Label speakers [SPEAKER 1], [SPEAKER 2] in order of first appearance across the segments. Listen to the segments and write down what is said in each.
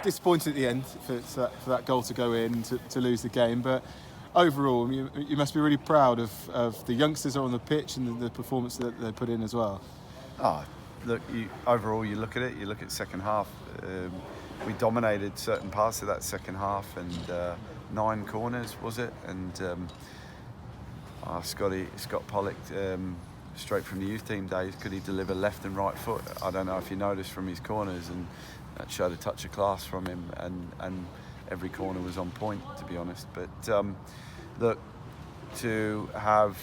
[SPEAKER 1] disappointed at the end for that goal to go in to lose the game, but overall, you must be really proud of the youngsters on the pitch and the performance that they put in as well.
[SPEAKER 2] Look, overall, you look at it. You look at second half. We dominated certain parts of that second half, and 9 corners was it? And Scott Pollock, straight from the youth team days, could he deliver left and right foot? I don't know if you noticed from his corners, and that showed a touch of class from him. And every corner was on point, to be honest. But look, to have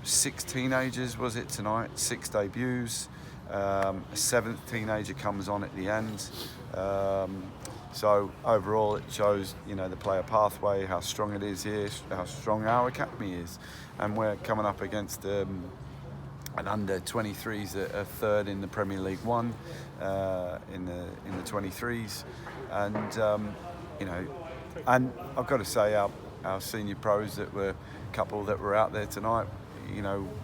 [SPEAKER 2] 6 teenagers, was it tonight? 6 debuts. A 7th teenager comes on at the end. So overall, it shows, the player pathway, how strong it is here, how strong our academy is, and we're coming up against an under 23s that are 3rd in the Premier League One in the 23s, and and I've got to say our senior pros that were couple that were out there tonight,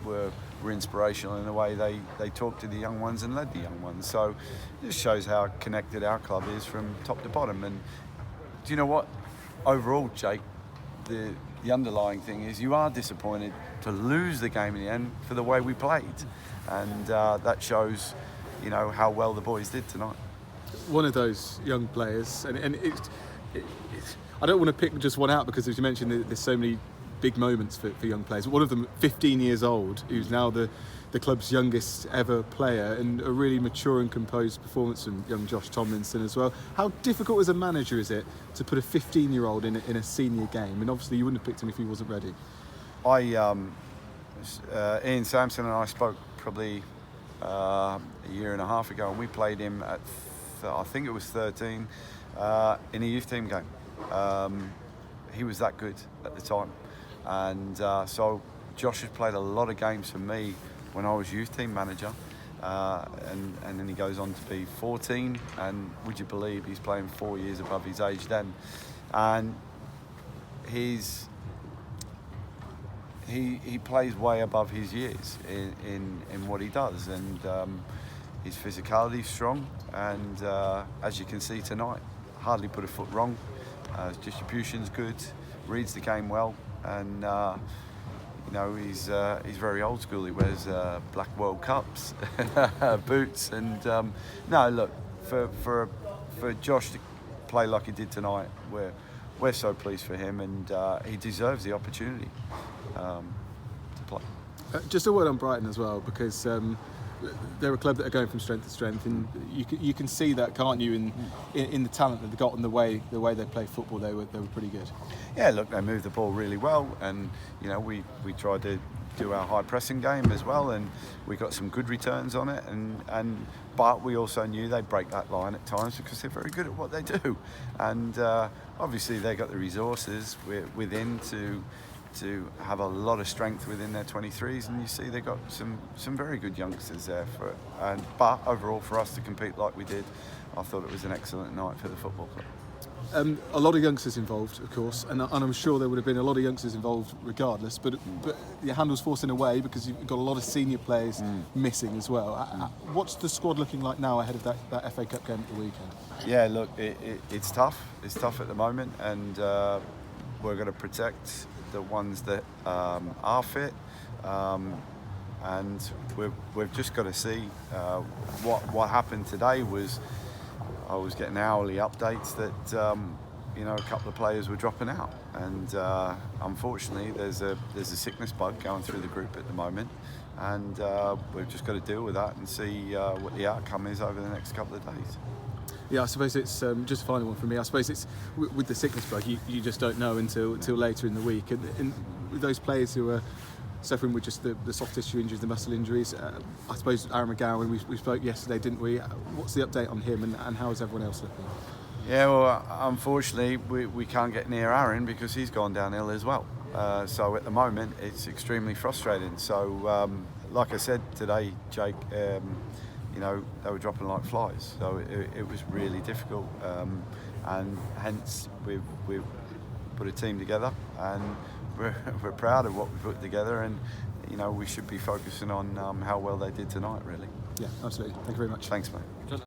[SPEAKER 2] were inspirational in the way they talked to the young ones and led the young ones. So it just shows how connected our club is from top to bottom. And do you know what? Overall, Jake, the underlying thing is you are disappointed to lose the game in the end for the way we played. And that shows, how well the boys did tonight.
[SPEAKER 1] One of those young players, and I don't want to pick just one out because, as you mentioned, there's so many big moments for young players. One of them, 15 years old, who's now the club's youngest ever player, and a really mature and composed performance from young Josh Tomlinson as well. How difficult as a manager is it to put a 15-year-old in a senior game? And obviously you wouldn't have picked him if he wasn't ready.
[SPEAKER 2] Ian Sampson and I spoke probably a year and a half ago, and we played him at, I think it was 13, in a youth team game. He was that good at the time. And so Josh has played a lot of games for me when I was youth team manager, and then he goes on to be 14, and would you believe he's playing 4 years above his age then, and he plays way above his years in what he does, and his physicality is strong, and as you can see tonight, hardly put a foot wrong. His distribution's good, reads the game well, and he's very old school. He wears black World Cups boots, and no, look, for Josh to play like he did tonight, we're so pleased for him, and he deserves the opportunity to play.
[SPEAKER 1] Just a word on Brighton as well, because they're a club that are going from strength to strength, and you can see that, can't you, in the talent that they've got and the way they play football. They were pretty good.
[SPEAKER 2] Yeah, look, they moved the ball really well, and we tried to do our high pressing game as well, and we got some good returns on it, but we also knew they'd break that line at times because they're very good at what they do, and obviously they got the resources within to have a lot of strength within their 23s, and you see they got some very good youngsters there but overall, for us to compete like we did, I thought it was an excellent night for the football club.
[SPEAKER 1] A lot of youngsters involved, of course, and I'm sure there would have been a lot of youngsters involved regardless, but your hand was forced in a way because you've got a lot of senior players missing as well. What's the squad looking like now ahead of that FA Cup game at the weekend?
[SPEAKER 2] Yeah, look, it's tough. It's tough at the moment, and we're going to protect the ones that are fit, and we've just got to see what happened today. I was getting hourly updates that a couple of players were dropping out, and unfortunately there's a sickness bug going through the group at the moment, and we've just got to deal with that and see what the outcome is over the next couple of days.
[SPEAKER 1] Yeah, I suppose it's just a final one from me. I suppose it's with the sickness bug, you just don't know until later in the week. And with those players who are suffering with just the soft tissue injuries, the muscle injuries, I suppose Aaron McGowan, we spoke yesterday, didn't we? What's the update on him, and how is everyone else looking?
[SPEAKER 2] Yeah, well, unfortunately, we can't get near Aaron because he's gone downhill as well. So at the moment, it's extremely frustrating. So, like I said today, Jake, they were dropping like flies, so it was really difficult, and hence we've put a team together, and we're proud of what we put together, and we should be focusing on how well they did tonight, really.
[SPEAKER 1] Yeah, absolutely. Thank you very much.
[SPEAKER 2] Thanks, mate.